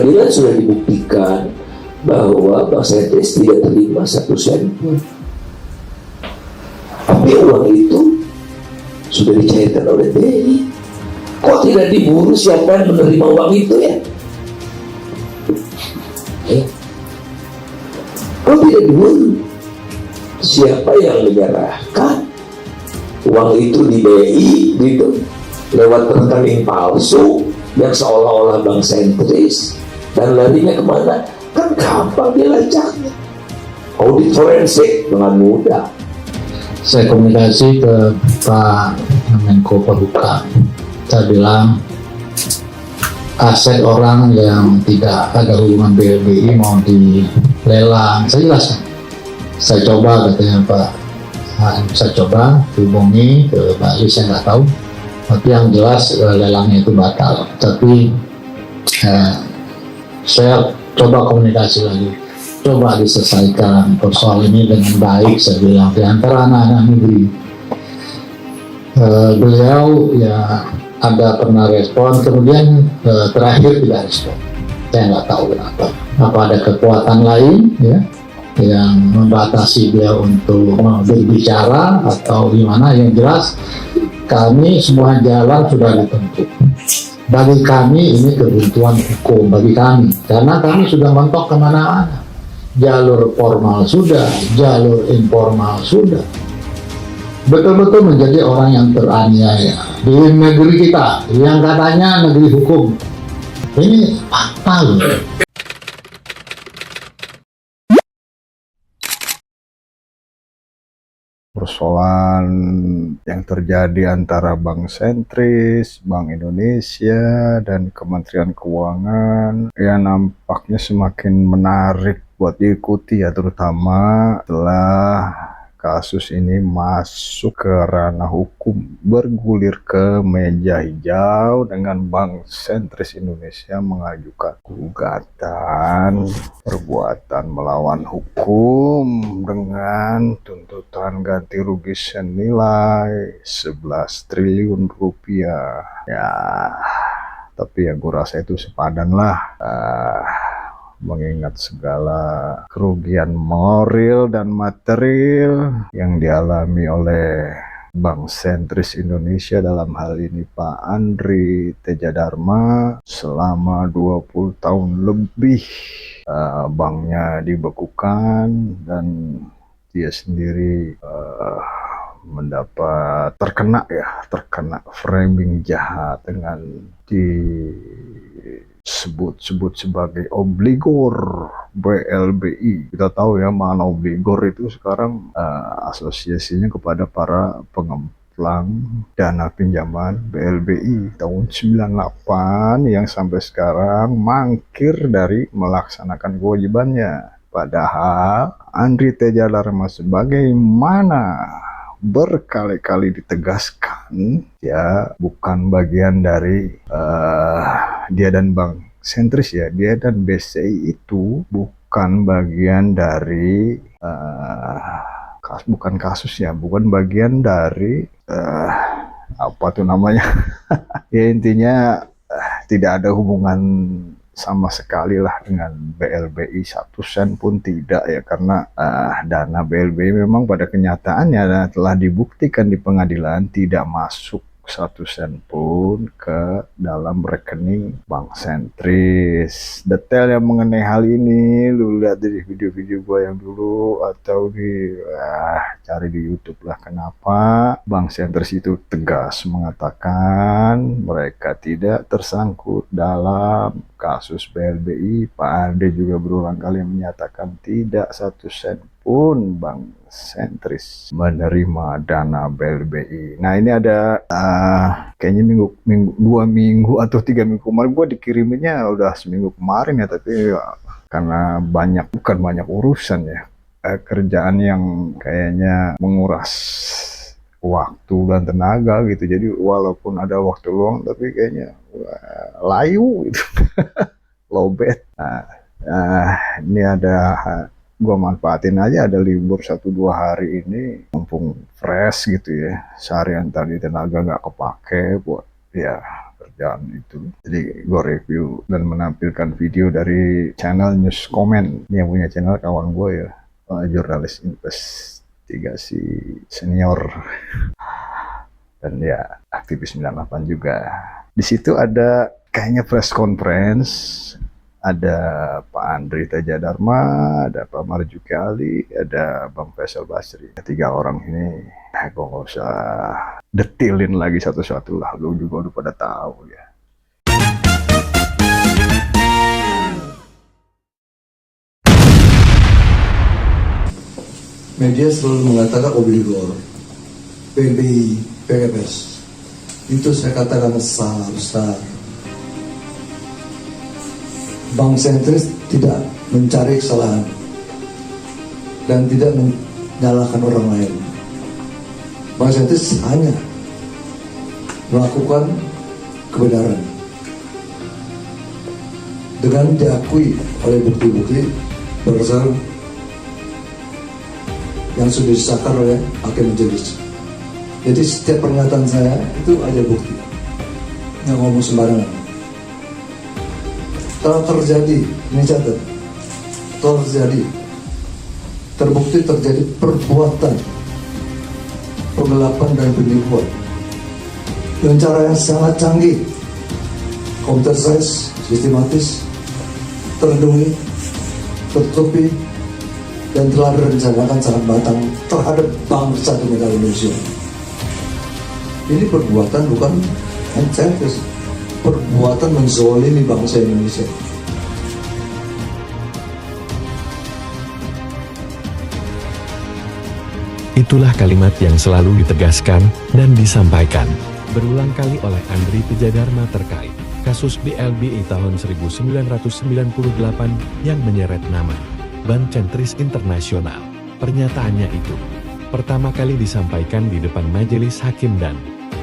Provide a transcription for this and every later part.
Bila sudah dibuktikan bahwa Bang Sentris tidak terima 1 sen pun, tapi uang itu sudah dicairkan oleh BI. Kok tidak diburu siapa yang menerima uang itu ya? Kok tidak diburu siapa yang menyerahkan uang itu di BI gitu lewat rekening palsu yang seolah-olah Bang Sentris, dan larinya kemana? Kan gampang dilacaknya. Audit forensik dengan mudah. Saya komunikasi ke Pak Menko Polhukam. Saya bilang aset orang yang tidak ada hubungan BLBI mau dilelang. Saya jelaskan. Saya coba, katanya Pak, saya coba hubungi ke Pak Ali, saya nggak tahu. Tapi yang jelas lelangnya itu batal. Tapi saya coba komunikasi lagi, coba diselesaikan persoalan ini dengan baik. Saya bilang di antara anak-anak negeri. Beliau ya ada pernah respon, kemudian terakhir tidak respon. Saya nggak tahu kenapa. Apa ada kekuatan lain ya yang membatasi dia untuk berbicara atau gimana? Yang jelas kami semua jalan sudah ditempuh. Bagi kami ini kebutuhan hukum bagi kami, karena kami sudah mentok kemana-mana. Jalur formal sudah, jalur informal sudah. Betul-betul menjadi orang yang teraniaya di negeri kita yang katanya negeri hukum. Ini fakta loh. Persoalan yang terjadi antara Bank Sentris, Bank Indonesia, dan Kementerian Keuangan ya nampaknya semakin menarik buat diikuti ya, terutama setelah kasus ini masuk ke ranah hukum, bergulir ke meja hijau dengan Bank Sentris Indonesia mengajukan gugatan perbuatan melawan hukum dengan tuntutan ganti rugi senilai 11 triliun rupiah. Ya, tapi ya gue rasa itu sepadan lah. Mengingat segala kerugian moral dan material yang dialami oleh Bank Sentris Indonesia, dalam hal ini Pak Andri Tejadharma, selama 20 tahun lebih banknya dibekukan dan dia sendiri mendapat terkena framing jahat dengan disebut sebagai obligor BLBI. Kita tahu ya mana obligor itu sekarang asosiasinya kepada para pengemplang dana pinjaman BLBI tahun 98 yang sampai sekarang mangkir dari melaksanakan kewajibannya. Padahal Andri Tejadharma sebagaimana berkali-kali ditegaskan ya bukan bagian dari dia dan Bank Sentris ya, dia dan BCI itu bukan bagian dari bukan bagian dari apa tuh namanya ya intinya tidak ada hubungan sama sekali lah dengan BLBI, 1 sen pun tidak ya, karena dana BLBI memang pada kenyataannya telah dibuktikan di pengadilan tidak masuk 1 sen pun ke dalam rekening Bank Sentris. Detail yang mengenai hal ini lu lihat dari video-video gue yang dulu atau cari di YouTube lah. Kenapa Bank Sentris itu tegas mengatakan mereka tidak tersangkut dalam kasus BLBI. Pak Ade juga berulang kali menyatakan tidak 1 sen pun Bank Sentris menerima dana BLBI. Nah ini ada kayaknya 2 minggu atau 3 minggu kemarin gue dikiriminnya udah seminggu kemarin ya, tapi karena bukan banyak urusan ya, kerjaan yang kayaknya menguras waktu dan tenaga gitu, jadi walaupun ada waktu luang tapi kayaknya layu gitu. Lowbat. Ini ada gua manfaatin aja ada libur 1-2 hari ini mumpung fresh gitu ya, seharian tadi tenaga nggak kepake buat ya pekerjaan itu. Jadi gue review dan menampilkan video dari channel News Comment. Yang punya channel kawan gue ya, jurnalis investigasi senior dan ya aktivis 98 juga. Di situ ada kayaknya press conference, ada Pak Andri Teja Dharma, ada Pak Marzuki Ali, ada Bang Faisal Basri. Tiga orang ini, gue nggak usah detailin lagi satu-satu lah, lu juga udah pada tahu ya. Media selalu mengatakan obligor, PBI, PFS. Itu saya katakan salah besar. Bank sentris tidak mencari kesalahan dan tidak menyalahkan orang lain. Bank sentris hanya melakukan kebenaran dengan diakui oleh bukti-bukti berdasarkan yang sudah disahkan oleh hakim majelis. Jadi setiap pernyataan saya itu ada bukti, nggak ngomong sembarangan. Kalau terjadi, ini catat, kalau terbukti terjadi perbuatan penggelapan dan penipuan dengan cara yang sangat canggih, computerized, sistematis, terlindungi, tertutupi, dan telah direncanakan sangat matang terhadap bangsa dan negara Indonesia. Ini perbuatan bukan ancaman, perbuatan menzolimi bangsa Indonesia. Itulah kalimat yang selalu ditegaskan dan disampaikan berulang kali oleh Andri Teja Dharma terkait kasus BLBI tahun 1998 yang menyeret nama Bank Sentris Internasional. Pernyataannya itu pertama kali disampaikan di depan Majelis Hakim dan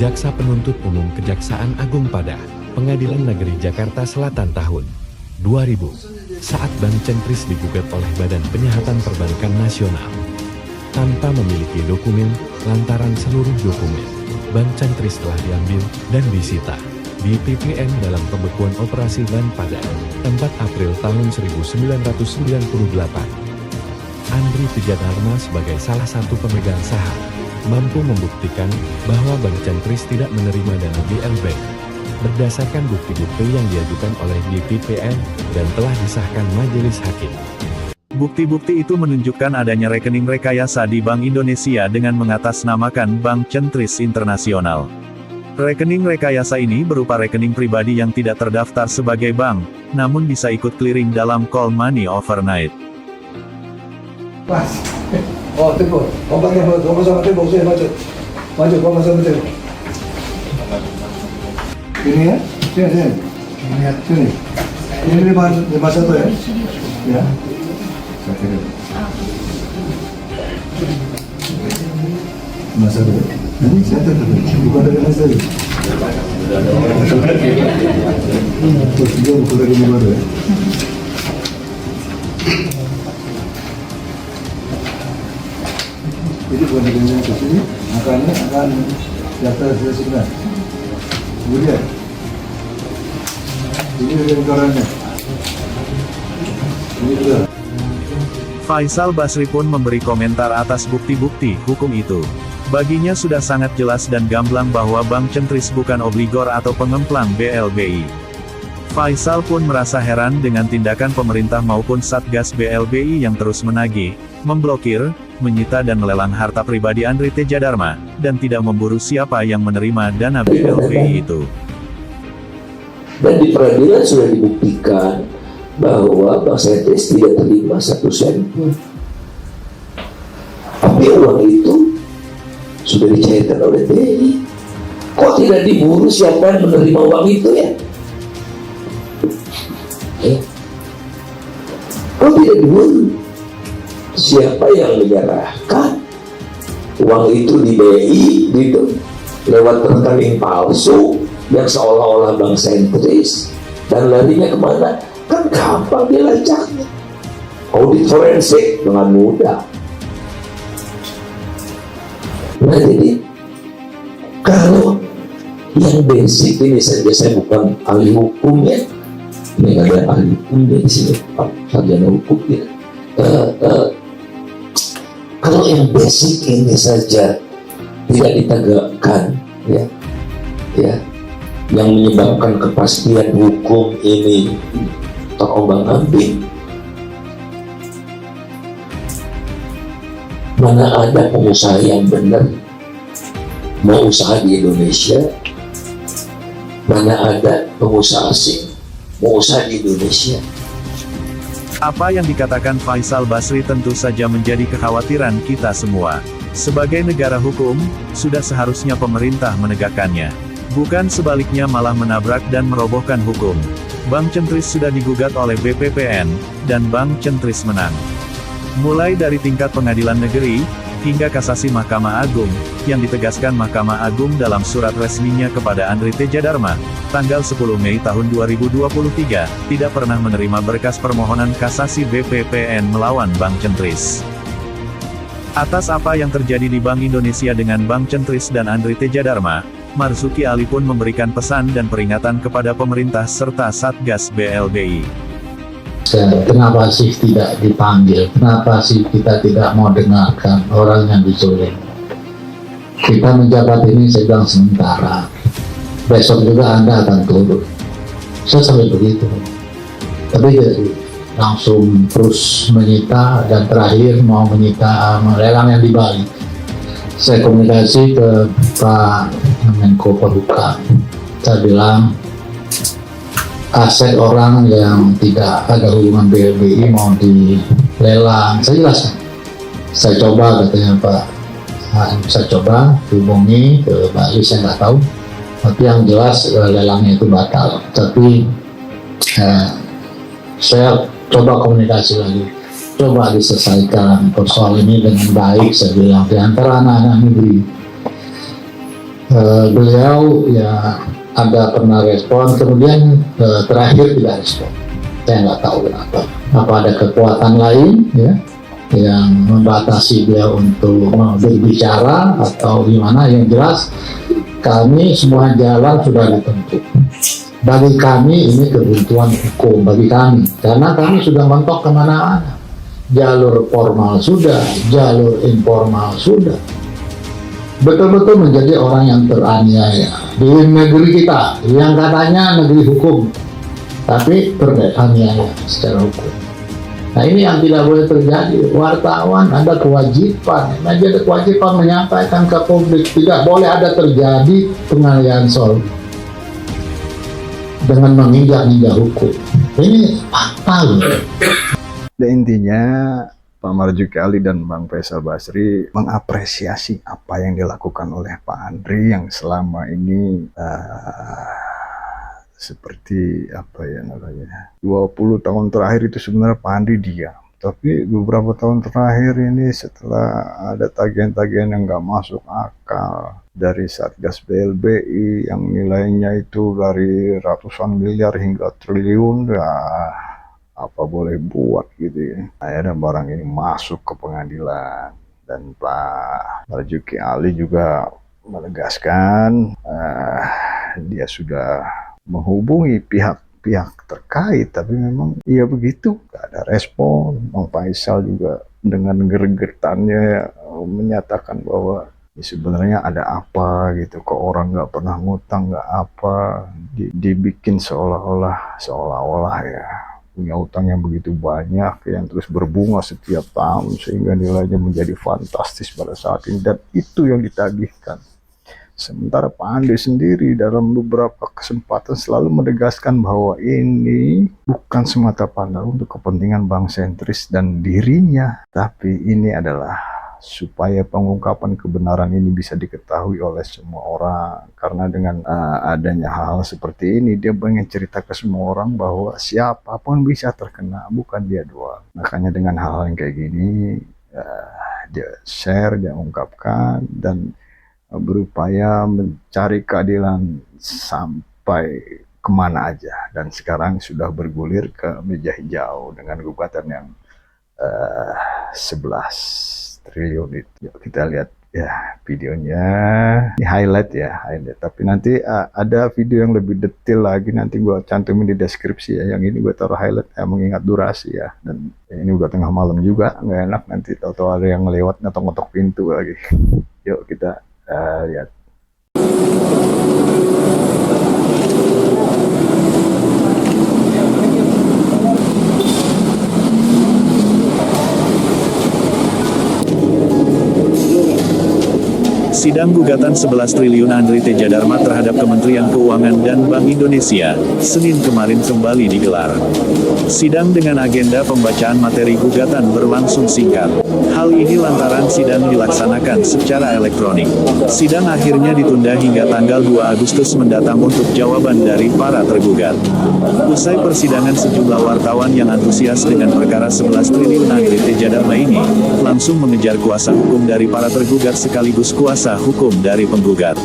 Jaksa Penuntut Umum Kejaksaan Agung pada Pengadilan Negeri Jakarta Selatan tahun 2000 saat Bank Sentris digugat oleh Badan Penyihatan Perbankan Nasional. Tanpa memiliki dokumen, lantaran seluruh dokumen Bank Sentris telah diambil dan disita di PPN dalam pembekuan operasi BAN pada 4 April tahun 1998. Andri Teja Dharma sebagai salah satu pemegang saham mampu membuktikan bahwa Bank Sentris tidak menerima dana BLBI berdasarkan bukti-bukti yang diajukan oleh BPPN dan telah disahkan Majelis Hakim. Bukti-bukti itu menunjukkan adanya rekening rekayasa di Bank Indonesia dengan mengatasnamakan Bank Sentris Internasional. Rekening rekayasa ini berupa rekening pribadi yang tidak terdaftar sebagai bank, namun bisa ikut clearing dalam call money overnight. Mas, oh tembok, kompos sama tembok saya maju kompos sama tembok. Ini ya, sini, lihat sini. Ini 51 ya, ya. Masa dulu, ini saya bukan dari masa dulu. Terus dia bukan dari baru ya. Jadi bukan dari masa sini, akan daftar sebenarnya. Kemudian, ini dari korannya. Ini sudah. Faisal Basri pun memberi komentar atas bukti-bukti hukum itu. Baginya sudah sangat jelas dan gamblang bahwa Bank Sentris bukan obligor atau pengemplang BLBI. Faisal pun merasa heran dengan tindakan pemerintah maupun Satgas BLBI yang terus menagih, memblokir, menyita dan melelang harta pribadi Andri Teja Dharma, dan tidak memburu siapa yang menerima dana BLBI itu. Dan di peradilan sudah dibuktikan bahwa Bank Sentris tidak terima 1 sen pun. Tapi uang itu sudah dicairkan oleh BI. Kok tidak diburu siapa yang menerima uang itu ya? Kok tidak diburu siapa yang menyerahkan uang itu di BI gitu lewat rekening palsu yang seolah-olah Bank Sentris, dan larinya kemana? Kan gampang dilacaknya. Audit forensik dengan mudah. Nah jadi kalau yang basic ini saja, saya bukan ahli hukum ya, ini nggak ada ahli hukum di sini, Pak sarjana hukum ya. Kalau yang basic ini saja tidak ditegakkan, ya, yang menyebabkan kepastian hukum ini terombang-ambing. Mana ada pengusaha yang benar mau usaha di Indonesia? Mana ada pengusaha asing mau usaha di Indonesia? Apa yang dikatakan Faisal Basri tentu saja menjadi kekhawatiran kita semua. Sebagai negara hukum, sudah seharusnya pemerintah menegakkannya. Bukan sebaliknya malah menabrak dan merobohkan hukum. Bank Centris sudah digugat oleh BPPN, dan Bank Centris menang. Mulai dari tingkat pengadilan negeri, hingga kasasi Mahkamah Agung, yang ditegaskan Mahkamah Agung dalam surat resminya kepada Andri Tejadharma, tanggal 10 Mei tahun 2023, tidak pernah menerima berkas permohonan kasasi BPPN melawan Bank Centris. Atas apa yang terjadi di Bank Indonesia dengan Bank Centris dan Andri Tejadharma, Marzuki Ali pun memberikan pesan dan peringatan kepada pemerintah serta Satgas BLBI. Kenapa sih tidak dipanggil? Kenapa sih kita tidak mau dengarkan orang yang diculik? Kita menjabat ini sedang sementara. Besok juga Anda akan turun. Saya sampai begitu. Tapi langsung terus menyita dan terakhir mau menyita melelang yang di Bali. Saya komunikasi ke Pak Menko Polhukam. Saya bilang, aset orang yang tidak ada hubungan BLBI mau dilelang. Saya jelaskan. Saya coba, katanya Pak, saya coba hubungi ke Bali, saya nggak tahu. Tapi yang jelas lelangnya itu batal. Tapi saya coba komunikasi lagi. Coba diselesaikan persoalan ini dengan baik, saya bilang, di antara anak-anak negeri. Beliau ya ada pernah respon, kemudian terakhir tidak respon. Saya nggak tahu kenapa. Apa ada kekuatan lain ya yang membatasi beliau untuk berbicara atau gimana? Yang jelas kami semua jalan sudah ditentu. Bagi kami ini kebuntuan hukum bagi kami, karena kami sudah mentok kemana-mana. Jalur formal sudah, jalur informal sudah. Betul-betul menjadi orang yang teraniaya di negeri kita yang katanya negeri hukum, tapi teraniaya secara hukum. Nah ini yang tidak boleh terjadi. Wartawan ada kewajiban, ada kewajiban menyampaikan ke publik, tidak boleh ada terjadi penganiayaan soal dengan menginjak-injak hukum. Ini fakta loh. Dan intinya Pak Marzuki Ali dan Bang Faisal Basri mengapresiasi apa yang dilakukan oleh Pak Andri yang selama ini seperti apa ya namanya, 20 tahun terakhir itu sebenarnya Pak Andri diam. Tapi beberapa tahun terakhir ini setelah ada tagihan-tagihan yang nggak masuk akal dari Satgas BLBI yang nilainya itu dari ratusan miliar hingga triliun, ya apa boleh buat gitu ya. Akhirnya barang ini masuk ke pengadilan dan Pak Marzuki Ali juga menegaskan dia sudah menghubungi pihak-pihak terkait, tapi memang iya begitu, gak ada respon. Bang Faisal juga dengan gergetannya menyatakan bahwa ya sebenarnya ada apa gitu, kok orang nggak pernah ngutang, nggak apa, dibikin seolah-olah ya punya utang yang begitu banyak yang terus berbunga setiap tahun sehingga nilainya menjadi fantastis pada saat ini, dan itu yang ditagihkan. Sementara Pak Andri sendiri dalam beberapa kesempatan selalu menegaskan bahwa ini bukan semata-mata untuk kepentingan Bank Sentris dan dirinya, tapi ini adalah supaya pengungkapan kebenaran ini bisa diketahui oleh semua orang. Karena dengan adanya hal seperti ini, dia pengen cerita ke semua orang bahwa siapapun bisa terkena, bukan dia doang. Makanya dengan hal-hal yang kayak gini, dia share, dia ungkapkan, dan berupaya mencari keadilan sampai kemana aja. Dan sekarang sudah bergulir ke meja hijau dengan gugatan yang 11 triliun itu. Yuk kita lihat Ya, videonya ini highlight ya, highlight. Tapi nanti ada video yang lebih detail lagi, nanti gua cantumin di deskripsi ya. Yang ini gue taruh highlight ya, mengingat durasi ya. Dan ini udah tengah malam juga, nggak enak nanti tahu-tahu ada yang lewat ngetok-ngetok pintu lagi. Yuk kita lihat. Sidang gugatan 11 triliun Andri Teja Dharma terhadap Kementerian Keuangan dan Bank Indonesia, Senin kemarin kembali digelar. Sidang dengan agenda pembacaan materi gugatan berlangsung singkat. Hal ini lantaran sidang dilaksanakan secara elektronik. Sidang akhirnya ditunda hingga tanggal 2 Agustus mendatang untuk jawaban dari para tergugat. Usai persidangan, sejumlah wartawan yang antusias dengan perkara 11 triliun Andri Teja Dharma ini, langsung mengejar kuasa hukum dari para tergugat sekaligus kuasa hukum dari penggugat.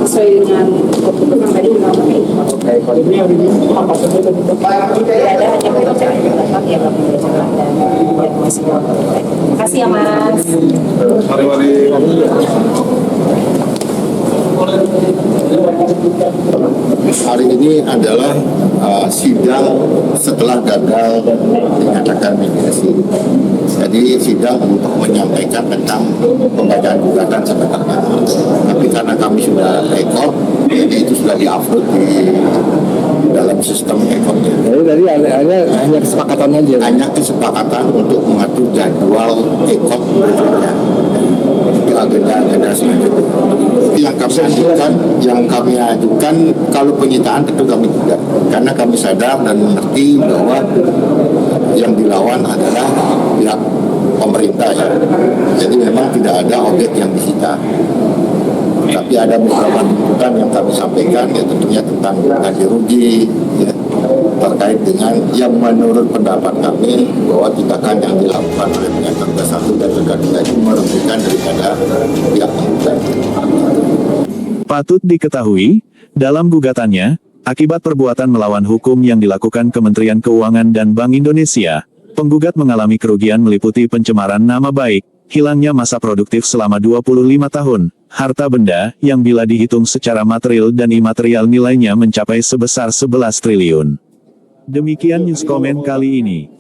Sesuai dengan keputusan tadi tidak ada hanya pembacaan pendapat yang kami bacakan dan masih. Terima kasih ya Mas. Hari ini adalah sidang setelah gagal dinyatakan mediasi. Jadi sidang untuk menyampaikan tentang pembacaan gugatan sebenarnya. Tapi karena kami sudah rekod, jadi itu sudah di-upload di dalam sistem rekodnya. Jadi tadi hanya kesepakatan aja. Hanya kesepakatan untuk mengatur jadwal rekod berikutnya. Di agenda selanjutnya. Yang kami ajukan, kalau penyitaan tentu kami tidak, karena kami sadar dan mengerti bahwa yang dilawan adalah pihak pemerintah ya. Jadi memang tidak ada objek yang disita. Tapi ada beberapa tuntutan yang kami sampaikan, ya tentunya tentang ganti rugi, ya, terkait dengan yang menurut pendapat kami bahwa tindakan yang dilakukan oleh pihak satu dan terkait itu merugikan daripada pihak penggugat. Patut diketahui, dalam gugatannya, akibat perbuatan melawan hukum yang dilakukan Kementerian Keuangan dan Bank Indonesia, penggugat mengalami kerugian meliputi pencemaran nama baik, hilangnya masa produktif selama 25 tahun, harta benda yang bila dihitung secara material dan imaterial nilainya mencapai sebesar 11 triliun. Demikian news komen kali ini.